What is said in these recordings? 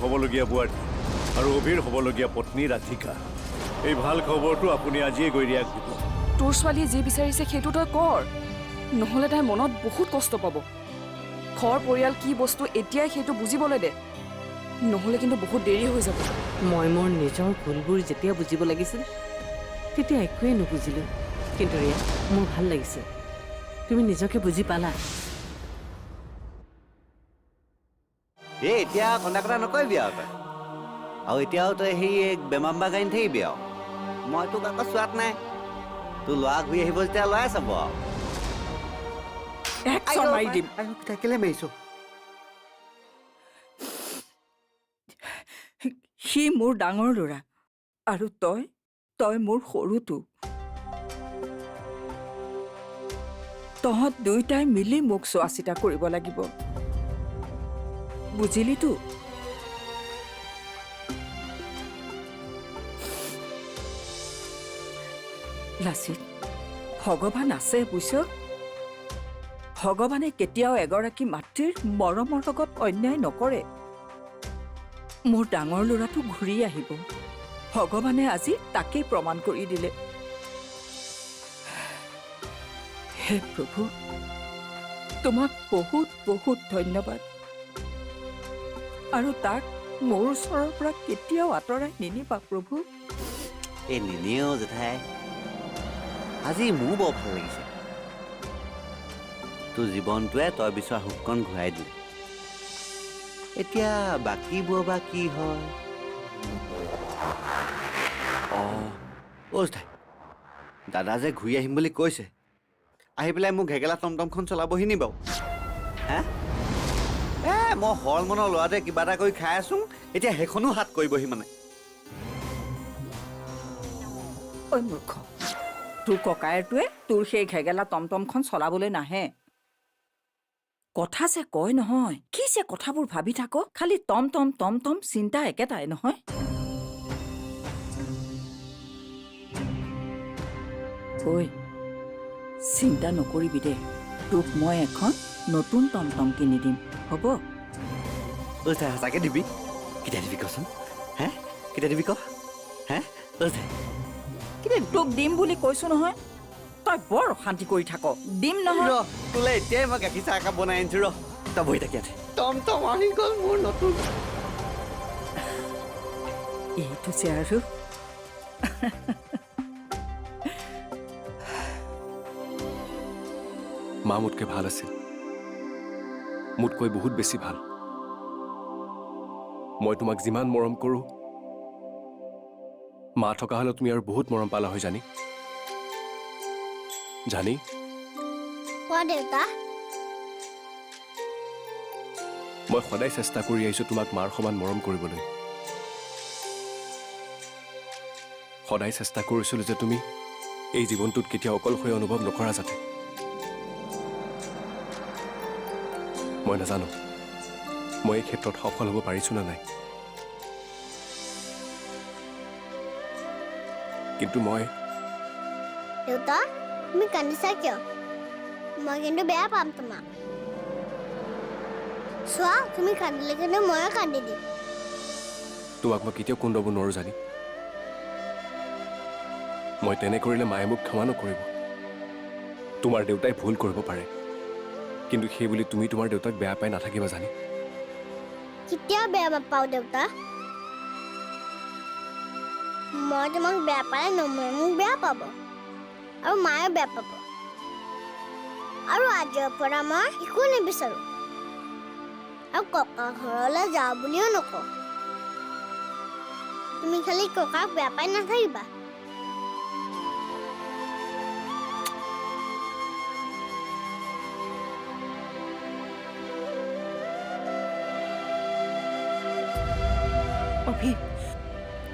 হ'বলগীয়া বোৱাৰী আৰু অভিৰ হ'বলগীয়া পত্নী ৰাধিকা। এই ভাল খবৰটো আপুনি আজিয়ে গৈ ৰিয়াক দিব। তোৰ ছোৱালীয়ে যি বিচাৰিছে সেইটো তই কৰ, নহ'লে তাই মনত বহুত কষ্ট পাব। ঘৰ পৰিয়াল কি বস্তু এতিয়াই সেইটো বুজিবলৈ দে, নহ'লে কিন্তু বহুত দেৰি হৈ যাব। মই মোৰ নিজৰ ভুলবোৰ যেতিয়া বুজিব লাগিছিল তেতিয়া একোৱেই নুবুজিলোঁ। কিন্তু ৰিয়া, মোৰ ভাল লাগিছে তুমি নিজকে বুজি পালা। এতিয়া কন্দা কটা নকৰিবি আৰু তই, আৰু এতিয়াও তই সেই বেমাম্বা গাড়ী নাথাকিবি আৰু। মই তোক আকৌ চোৱাত নাই, তোৰ ল'ৰা ঘূৰি আহিব যেতিয়া ল'ৰাই চাব আৰু। মাৰি দিম। কেলে মাৰিছ? সি মোৰ ডাঙৰ ল'ৰা আৰু তই মোৰ সৰুটো। তহঁত দুয়োটাই মিলি মোক চোৱা চিতা কৰিব লাগিব, বুজিলিতো? লাচিত, ভগৱান আছে বুজিছ? ভগৱানে কেতিয়াও এগৰাকী মাতৃৰ মৰমৰ লগত অন্যায় নকৰে। মোৰ ডাঙৰ ল'ৰাটো ঘূৰি আহিব, ভগৱানে আজি তাকেই প্ৰমাণ কৰি দিলে। হে প্ৰভু, তোমাক বহুত বহুত ধন্যবাদ, আৰু তাক মোৰ ওচৰৰ পৰা কেতিয়াও আঁতৰাই নিনিবা প্ৰভু। এই নিনিও জেঠাই, আজি মোৰ বৰ ভাল লাগিছে। তোৰ জীৱনটোৱে তই বিচৰা সুখকণ ঘূৰাই দিলে। এতিয়া বাকীবোৰ বা কি হয়? জেঠাই, দাদা যে ঘূৰি আহিম বুলি কৈছে, আহি পেলাই মোক ঘেগেলা টমটমখন চলাবহি নি বাৰু? হে মই হল মনৰ ল'ৰাটোৱে কিবা এটা কৰি খাই আছো, এতিয়া সেইখনো হাত কৰিবহি মানে? ঐ মূৰ্খ, তোৰ ককায়েৰটোৱে তোৰ সেই ঘেগেলা টমটমখন চলাবলৈ নাহে। কথা যে কয় নহয়, কি যে কথাবোৰ ভাবি থাক, খালি টমটম টমটম, চিন্তা একেটাই নহয়। ঐ, চিন্তা নকৰিবি দে, তোক মই এখন নতুন টমটম কিনি দিম, হ'ব? জেঠাই সঁচাকে দিবি? কেতিয়া দিবি কচোন? হে কেতিয়া দিবি ক? হে জেঠাই তোক দিম বুলি কৈছো নহয়, তই বৰ অশান্তি কৰি থাক। দিম নহয়। তোলে এতিয়াই মই গাখীৰ চাহ একাপ বনাই আনিছো, তই বহি থাকি টমটম আহি গ'ল মোৰ নতুন। এইটো যে আৰু মা মোতকৈ ভাল আছিল, মোতকৈ বহুত বেছি ভাল। মই তোমাক যিমান মৰম কৰোঁ, মা থকা হ'লে তুমি আৰু বহুত মৰম পালা হয় জানি। জানি দেউতা, মই সদায় চেষ্টা কৰি আহিছোঁ তোমাক মাৰ সমান মৰম কৰিবলৈ। সদায় চেষ্টা কৰিছিলোঁ যে তুমি এই জীৱনটোত কেতিয়াও অকলশৰে অনুভৱ নকৰা যাতে। মই নাজানো মই এই ক্ষেত্ৰত সফল হ'ব পাৰিছোঁ নে নাই, কিন্তু দেউতা তুমি কান্দিছা কিয়? মই কিন্তু বেয়া পাম তোমাক। চোৱা, তুমি কান্দিলে কিন্তু ময়ো কান্দি দিম। তোমাক মই কেতিয়াও কোন্দাব নোৱাৰোঁ জানি। মই তেনে কৰিলে মায়ে মোক ক্ষমা নকৰিব। তোমাৰ দেউতাই ভুল কৰিব পাৰে, কিন্তু সেই বুলি তুমি তোমাৰ দেউতাক বেয়া পাই নাথাকিবা জানি। কেতিয়াও বেয়া নাপাওঁ দেউতা। মই তোমাক বেয়া পালে নময়ে মোক বেয়া পাব, আৰু মায়ে বেয়া পাব। আৰু আজিৰ পৰা মই একো নিবিচাৰো, আৰু ককা ঘৰলৈ যাওঁ বুলিও নকওঁ। তুমি খালি ককাক বেয়া পাই নাথাকিবা। অভি,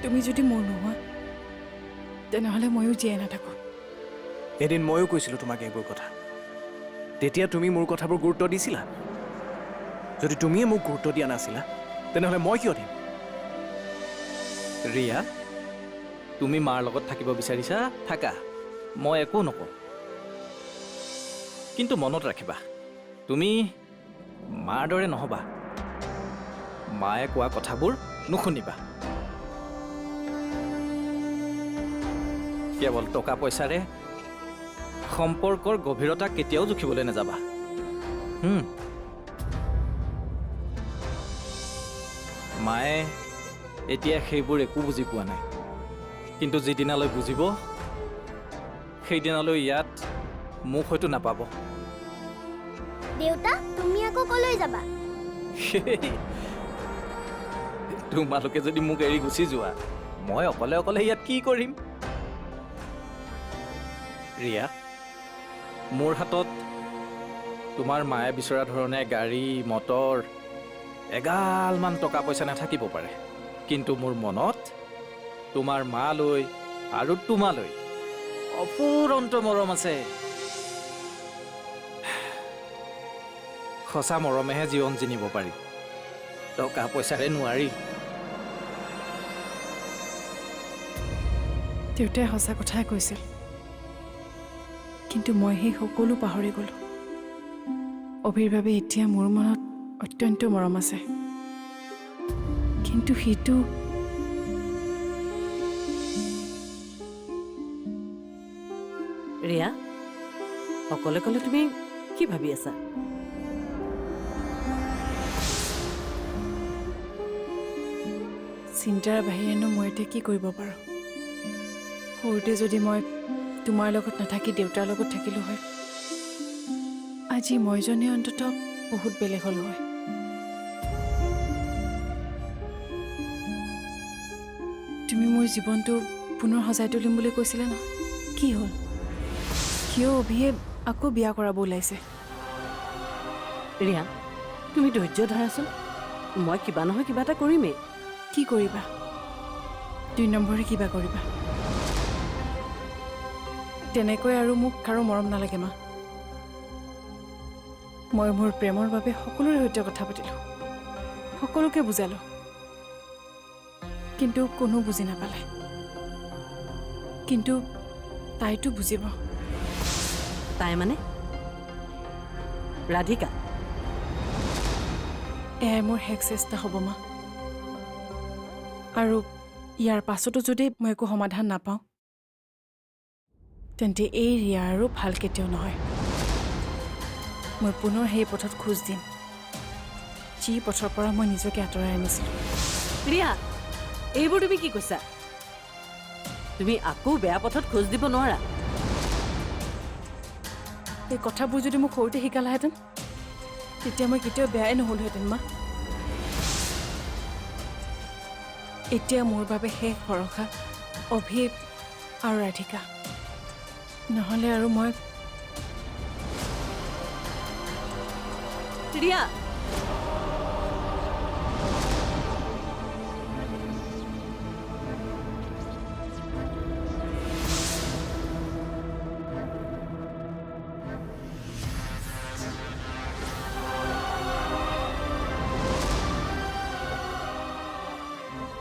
তুমি যদি মোৰ নোহোৱা, তেনেহ'লে ময়ো জীয়াই নাথাকো। এদিন ময়ো কৈছিলোঁ তোমাক এইবোৰ কথা, তেতিয়া তুমি মোৰ কথাবোৰ গুৰুত্ব দিছিলা। যদি তুমিয়ে মোক গুৰুত্ব দিয়া নাছিলা, তেনেহ'লে মই কিয় দিম? ৰিয়া, তুমি মাৰ লগত থাকিব বিচাৰিছা, থাকা, মই একো নকওঁ। কিন্তু মনত ৰাখিবা, তুমি মাৰ দৰে নহ'বা। মায়ে কোৱা কথাবোৰ নুশুনিবা। কেৱল টকা পইচাৰে সম্পৰ্কৰ গভীৰতা কেতিয়াও জুখিবলৈ নাযাবা। মায়ে এতিয়া সেইবোৰ একো বুজি পোৱা নাই, কিন্তু যিদিনালৈ বুজিব সেইদিনালৈ ইয়াত মোক হয়তো নাপাব। দেউতা তুমি আকৌ কলৈ যাবা? তোমালোকে যদি মোক এৰি গুচি যোৱা, মই অকলে অকলে ইয়াত কি কৰিম? ৰিয়া, মোৰ হাতত তোমাৰ মায়ে বিচৰা ধৰণে গাড়ী মটৰ এগালমান টকা পইচা নাথাকিব পাৰে, কিন্তু মোৰ মনত তোমাৰ মালৈ আৰু তোমালৈ অফুৰন্ত মৰম আছে। সঁচা মৰমেহে জীৱন জিনিব পাৰি, টকা পইচাৰে নোৱাৰি। দেউতাই সঁচা কথাই কৈছিল, কিন্তু মই সেই সকলো পাহৰি গ'লোঁ। অভিৰ বাবে এতিয়া মোৰ মনত অত্যন্ত মৰম আছে, কিন্তু সেইটো ৰিয়া, অকলে অকলে তুমি কি ভাবি আছা? চিন্তাৰ বাহিৰেনো মই এতিয়া কি কৰিব পাৰোঁ? সৰুতে যদি মই তোমাৰ লগত নাথাকি দেউতাৰ লগত থাকিলোঁ হয়, আজি মইজনে অন্তত বহুত বেলেগ হ'ল হয়। তুমি মোৰ জীৱনটো পুনৰ সজাই তুলিম বুলি কৈছিলা ন? কি হ'ল? কিয় অভিয়ে আকৌ বিয়া কৰাব ওলাইছে? ৰিয়া, তুমি ধৈৰ্য ধৰাচোন, মই কিবা নহয় কিবা এটা কৰিমেই। কি কৰিবা? 2 নম্বৰে কিবা কৰিবা? তেনেকৈ আৰু মোক কাৰো মৰম নালাগে মা। মই মোৰ প্ৰেমৰ বাবে সকলোৰে সৈতে কথা পাতিলোঁ, সকলোকে বুজালোঁ, কিন্তু কোনো বুজি নাপালে। কিন্তু তাইতো বুজিব। তাই মানে? ৰাধিকা? এয়াই মোৰ শেষ চেষ্টা হ'ব মা। আৰু ইয়াৰ পাছতো যদি মই একো সমাধান নাপাওঁ, তেন্তে এই ৰিয়া আৰু ভাল কেতিয়াও নহয়। মই পুনৰ সেই পথত খোজ দিম, যি পথৰ পৰা মই নিজকে আঁতৰাই আনিছিলোঁ। ৰিয়া, এইবোৰ তুমি কি কৈছা? তুমি আকৌ বেয়া পথত খোজ দিব নোৱাৰা। এই কথাবোৰ যদি মোক সৰুতে শিকালাহেঁতেন, তেতিয়া মই কেতিয়াও বেয়াই নহ'লোহেঁতেন মা। এতিয়া মোৰ বাবে শেষ ভৰসা অভিক আৰু ৰাধিকা। নহ'লে আৰু মই ৰিয়া,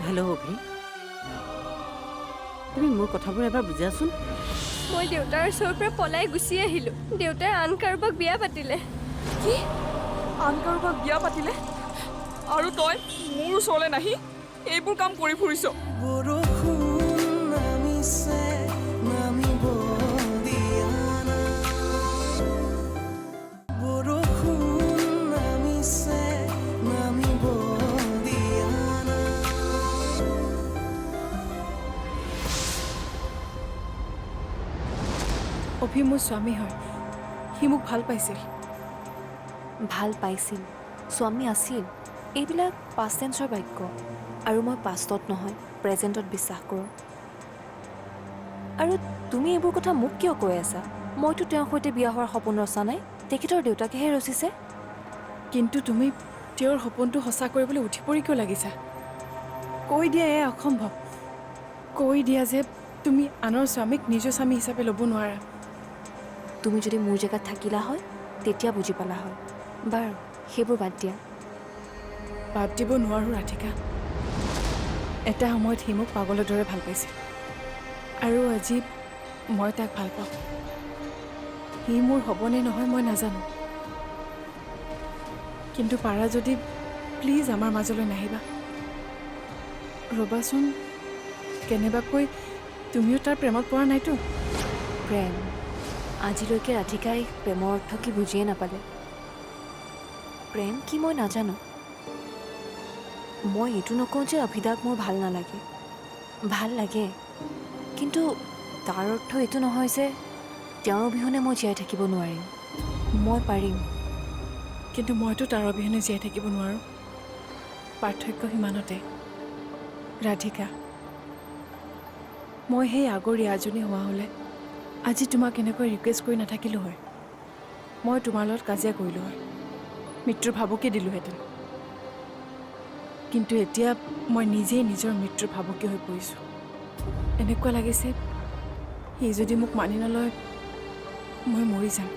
হেল্ল' অভি, তুমি মোৰ কথাবোৰ এবাৰ বুজাচোন। মই দেউতাৰ ওচৰৰ পৰা পলাই গুচি আহিলোঁ। দেউতাই আন কাৰোবাক বিয়া পাতিলে। কি? আন কাৰোবাক বিয়া পাতিলে? আৰু তই মোৰ ওচৰলৈ নাহি এইবোৰ কাম কৰি ফুৰিছ? অভি মোৰ স্বামী হয়, সি মোক ভাল পাইছিল। ভাল পাইছিল, স্বামী আছিল, এইবিলাক পাষ্ট টেন্সৰ বাক্য। আৰু মই পাষ্টত নহয় প্ৰেজেণ্টত বিশ্বাস কৰোঁ। আৰু তুমি এইবোৰ কথা মোক কিয় কৈ আছা? মইতো তেওঁৰ সৈতে বিয়া হোৱাৰ সপোন ৰচা নাই, তেখেতৰ দেউতাকেহে ৰচিছে। কিন্তু তুমি তেওঁৰ সপোনটো সঁচা কৰিবলৈ উঠি পৰি কিয় লাগিছা? কৈ দিয়া এয়া অসম্ভৱ। কৈ দিয়া যে তুমি আনৰ স্বামীক নিজৰ স্বামী হিচাপে ল'ব নোৱাৰা। তুমি যদি মোৰ জেগাত থাকিলা হয় তেতিয়া বুজি পালা হয়। বাৰু সেইবোৰ বাদ দিয়া। বাদ দিব নোৱাৰোঁ ৰাধিকা। এটা সময়ত সি মোক পাগলৰ দৰে ভাল পাইছিল, আৰু আজি মই তাক ভাল পাওঁ। সি মোৰ হ'বনে নহয় মই নাজানো, কিন্তু পাৰা যদি প্লিজ আমাৰ মাজলৈ নাহিবা। ৰ'বাচোন, কেনেবাকৈ তুমিও তাৰ প্ৰেমত পৰা নাইতো? প্ৰেম আজিলৈকে ৰাধিকাই প্ৰেমৰ অৰ্থ কি বুজিয়ে নাপালে। প্ৰেম কি মই নাজানো। মই এইটো নকওঁ যে অভিদাক মোৰ ভাল নালাগে, ভাল লাগে, কিন্তু তাৰ অৰ্থ এইটো নহয় যে তেওঁৰ অবিহনে মই জীয়াই থাকিব নোৱাৰিম। মই পাৰিম। কিন্তু মইতো তাৰ অবিহনে জীয়াই থাকিব নোৱাৰোঁ। পাৰ্থক্য সিমানতে। ৰাধিকা, মই সেই আগৰ ৰিয়াজনী হোৱা হ'লে আজি তোমাক এনেকৈ ৰিকুৱেষ্ট কৰি নাথাকিলোঁ হয়। মই তোমাৰ লগত কাজিয়া কৰিলোঁ হয়, মৃত্যুৰ ভাবুকি দিলোঁহেঁতেন। কিন্তু এতিয়া মই নিজেই নিজৰ মৃত্যুৰ ভাবুকি হৈ পৰিছোঁ। এনেকুৱা লাগিছে সি যদি মোক মানি নলয় মই মৰি যাম।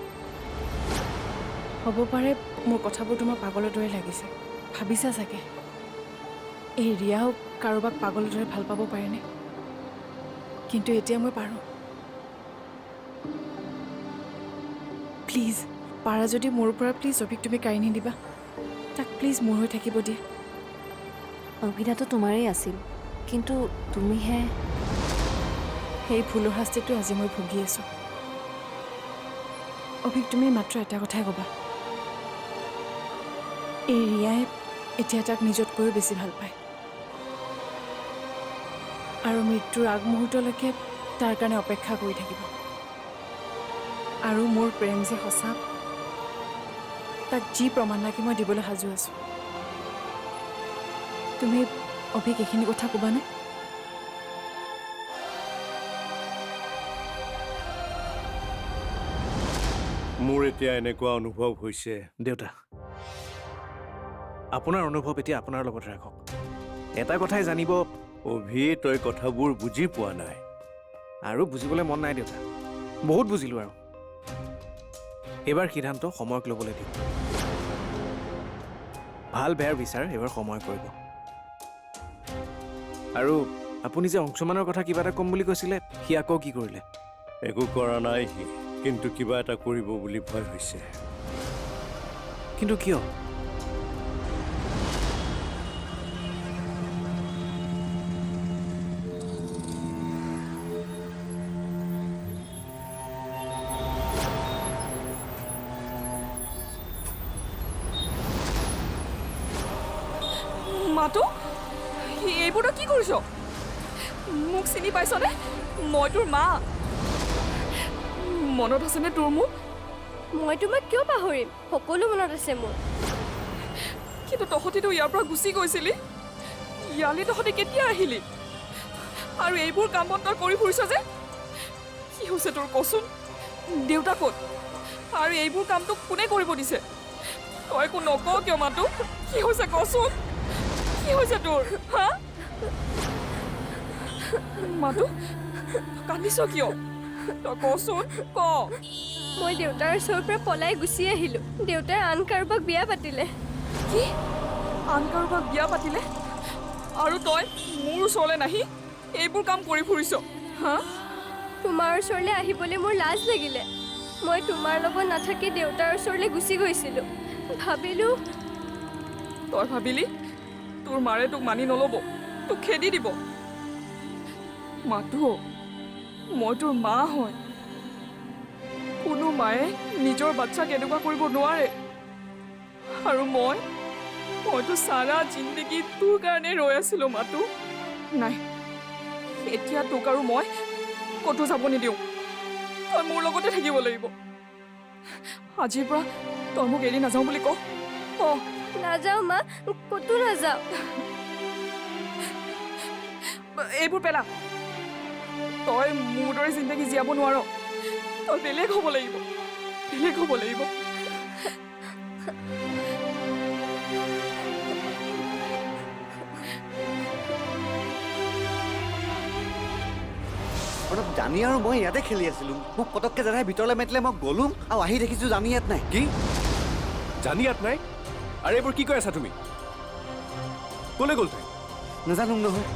হ'ব পাৰে মোৰ কথাবোৰ তোমাৰ পাগলৰ দৰে লাগিছে। ভাবিছা চাগে এই ৰিয়াও কাৰোবাক পাগলৰ দৰে ভাল পাব পাৰেনে? কিন্তু এতিয়া মই পাৰোঁ। প্লিজ, পাৰা যদি মোৰ পৰা প্লিজ অভিক তুমি কাঢ়ি নিদিবা। তাক প্লিজ মোৰ হৈ থাকিব দিয়া। অভিদাটো তোমাৰেই আছিল, কিন্তু তুমিহে। সেই ভুলৰ শাস্তিটো আজি মই ভুগি আছোঁ। অভিক, তুমি মাত্ৰ এটা কথাই ক'বা, এই ৰিয়াই এতিয়া তাক নিজতকৈও বেছি ভাল পায় আৰু মৃত্যুৰ আগমুহূৰ্তলৈকে তাৰ কাৰণে অপেক্ষা কৰি থাকিব। আৰু মোৰ প্ৰেম যে সঁচা, তাক যি প্ৰমাণ লাগে মই দিবলৈ সাজু আছোঁ। তুমি অভিক এইখিনি কথা ক'বানে? মোৰ এতিয়া এনেকুৱা অনুভৱ হৈছে। দেউতা, আপোনাৰ অনুভৱ এতিয়া আপোনাৰ লগত ৰাখক। এটা কথাই জানিব, অভি, তই কথাবোৰ বুজি পোৱা নাই। আৰু বুজিবলৈ মন নাই দেউতা, বহুত বুজিলোঁ আৰু। এইবাৰ সিদ্ধান্ত সময়ক ল'বলৈ দিওঁ। ভাল বেয়াৰ বিচাৰ এইবাৰ সময় কৰিব। আৰু আপুনি যে অংশমানৰ কথা কিবা এটা ক'ম বুলি কৈছিলে, সি আকৌ কি কৰিলে? একো কৰা নাই সি, কিন্তু কিবা এটা কৰিব বুলি ভয় হৈছে। কিন্তু কিয়? মাতো, এইবোৰ তই কি কৰিছ? মোক চিনি পাইছনে? মই তোৰ মা। মনত আছেনে তোৰ মোক? মই তোমাক কিয় পাহৰিম? সকলো মনত আছে মোৰ। কিন্তু তহঁতিতো ইয়াৰ পৰা গুচি গৈছিলি। ইয়ালৈ তহঁতি কেতিয়া আহিলি? আৰু এইবোৰ কাম বন তই কৰি ফুৰিছ যে? কি হৈছে তোৰ কচোন? দেউতা ক'ত? আৰু এইবোৰ কাম তোক কোনে কৰিব দিছে? তই একো নক কিয় মাতো? কি হৈছে কচোন? কি হৈছে তোৰ? হা মাতো, কান্দিছ কিয়? তই কচোন, ক। মই দেউতাৰ ওচৰৰ পৰা পলাই গুচি আহিলোঁ। দেউতাই আন কাৰোবাক বিয়া পাতিলে। কি? আন কাৰোবাক বিয়া পাতিলে? আৰু তই মোৰ ওচৰলৈ নাহি এইবোৰ কাম কৰি ফুৰিছ? হা? তোমাৰ ওচৰলৈ আহিবলৈ মোৰ লাজ লাগিলে। মই তোমাৰ লগত নাথাকি দেউতাৰ ওচৰলৈ গুচি গৈছিলোঁ। ভাবিলোঁ। তই ভাবিলি তোৰ মাৰে তোক মানি নল'ব, তোক খেদি দিব? মাতো, মই তোৰ মা হয়। কোনো মায়ে নিজৰ বাচ্চাক এনেকুৱা কৰিব নোৱাৰে। আৰু মইতো সাৰা জিন্দগী তোৰ কাৰণে ৰৈ আছিলোঁ মাতো। নাই, এতিয়া তোক আৰু মই ক'তো যাব নিদিওঁ। তই মোৰ লগতে থাকিব লাগিব। আজিৰ পৰা তই মোক এৰি নাযাওঁ বুলি ক। নাযাওঁ মা, ক'তো নাযাওঁ। এইবোৰ পেলা। তই মোৰ দৰে জিন্দগী জীয়াব নোৱাৰ। তই বেলেগ হ'ব লাগিব, বেলেগ হ'ব লাগিব। অলপ জানি আৰু মই ইয়াতে খেলি আছিলোঁ। মোক পটককৈ দাদাই ভিতৰলৈ মাতিলে, মই গ'লোঁ আৰু আহি দেখিছোঁ জানি ইয়াত নাই। কি জানি ইয়াত নাই? আৰু এইবোৰ কি কৈ আছা তুমি? ক'লৈ গ'ল তাই? নাজানো নহয়।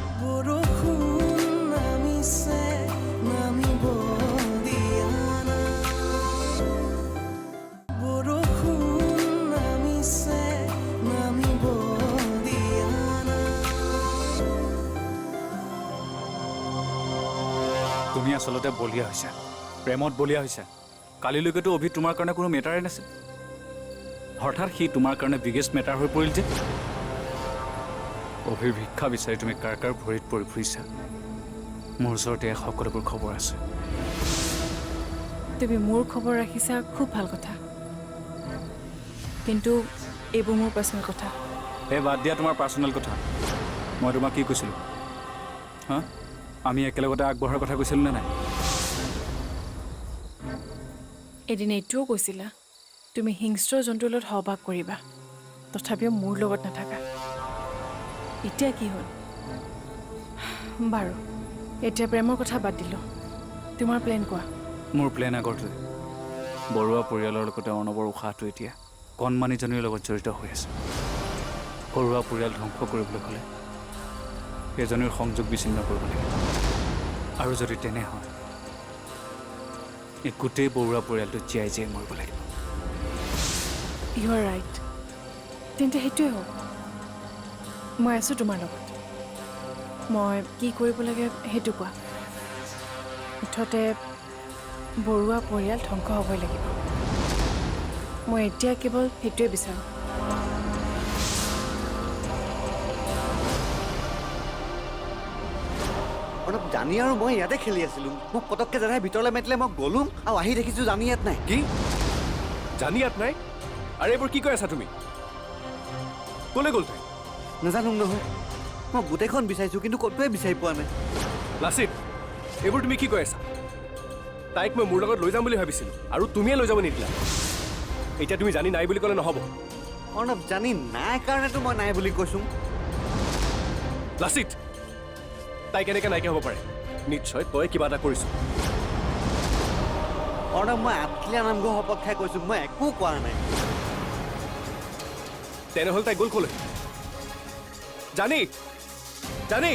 আচলতে বলিয়া হৈছা প্ৰেমত বলিয়া হৈছা কালিলৈকেতো অভি তোমাৰ কাৰণে কোনো মেটাৰেই নাছিল হঠাৎ সি তোমাৰ কাৰণে বিগেষ্ট মেটাৰ হৈ পৰিল যে অভিৰ ভিক্ষা বিচাৰি তুমি কাৰ কাৰ ভৰিত পৰি ফুৰিছা মোৰ ওচৰতে সকলোবোৰ খবৰ আছে তুমি মোৰ খবৰ ৰাখিছা খুব ভাল কথা কিন্তু এইবোৰ মোৰ পাৰ্চনেল কথা এই বাদ দিয়া তোমাৰ পাৰ্চনেল কথা মই তোমাক কি কৈছিলোঁ হা আমি একেলগতে আগবঢ়াৰ কথা কৈছিলোঁ নে নাই এদিন এইটোও কৈছিলা তুমি হিংস্ৰ জন্তুৰ লগত সহবাস কৰিবা তথাপিও মোৰ লগত নাথাকা এতিয়া কি হ'ল বাৰু এতিয়া প্ৰেমৰ কথা বাদ দিলোঁ তোমাৰ প্লেন কোৱা মোৰ প্লেন আগৰটোৱে বৰুৱা পৰিয়ালৰ লগতে অৰ্ণৱৰ উশাহটো এতিয়া কণমানিজনীৰ লগত জড়িত হৈ আছে ঘৰুৱা পৰিয়াল ধ্বংস কৰিবলৈ হ'লে এজনীৰ সংযোগ বিচ্ছিন্ন কৰিব লাগিব আৰু যদি তেনে হয় এই গোটেই বৰুৱা পৰিয়ালটো জীয়াই জীয়াই মৰিব লাগিব ইউ আৰ ৰাইট তেন্তে সেইটোৱে হ'ব মই আছোঁ তোমাৰ লগত মই কি কৰিব লাগে সেইটো কোৱা মুঠতে বৰুৱা পৰিয়াল ধ্বংস হ'বই লাগিব মই এতিয়া কেৱল সেইটোৱে বিচাৰোঁ অলপ জানি আৰু মই ইয়াতে খেলি আছিলোঁ মোক পটককৈ দাদাই ভিতৰলৈ মাতিলে মই গ'লোঁ আৰু আহি দেখিছোঁ জানি ইয়াত নাই কি জানি ইয়াত নাই আৰু এইবোৰ কি কৈ আছা তুমি ক'লৈ গ'ল তাই নাজানো নহয় মই গোটেইখন বিচাৰিছোঁ কিন্তু ক'তোৱে বিচাৰি পোৱা নাই লাচিত এইবোৰ তুমি কি কৈ আছা তাইক মই মোৰ লগত লৈ যাম বুলি ভাবিছিলোঁ আৰু তুমিয়ে লৈ যাব নিদিলা এতিয়া তুমি জানি নাই বুলি ক'লে নহ'ব অলপ জানি নাই কাৰণেতো মই নাই বুলি কৈছোঁ লাচিত তাই কেনেকৈ নাইকিয়া হ'ব পাৰে নিশ্চয় তই কিবা এটা কৰিছ অৰ্ণৱ মই আঠখেলীয়া নামঘৰ শপত খাই কৈছোঁ মই একো কৰা নাই তেনেহ'লে তাই গ'ল ক'লৈ জানি জানি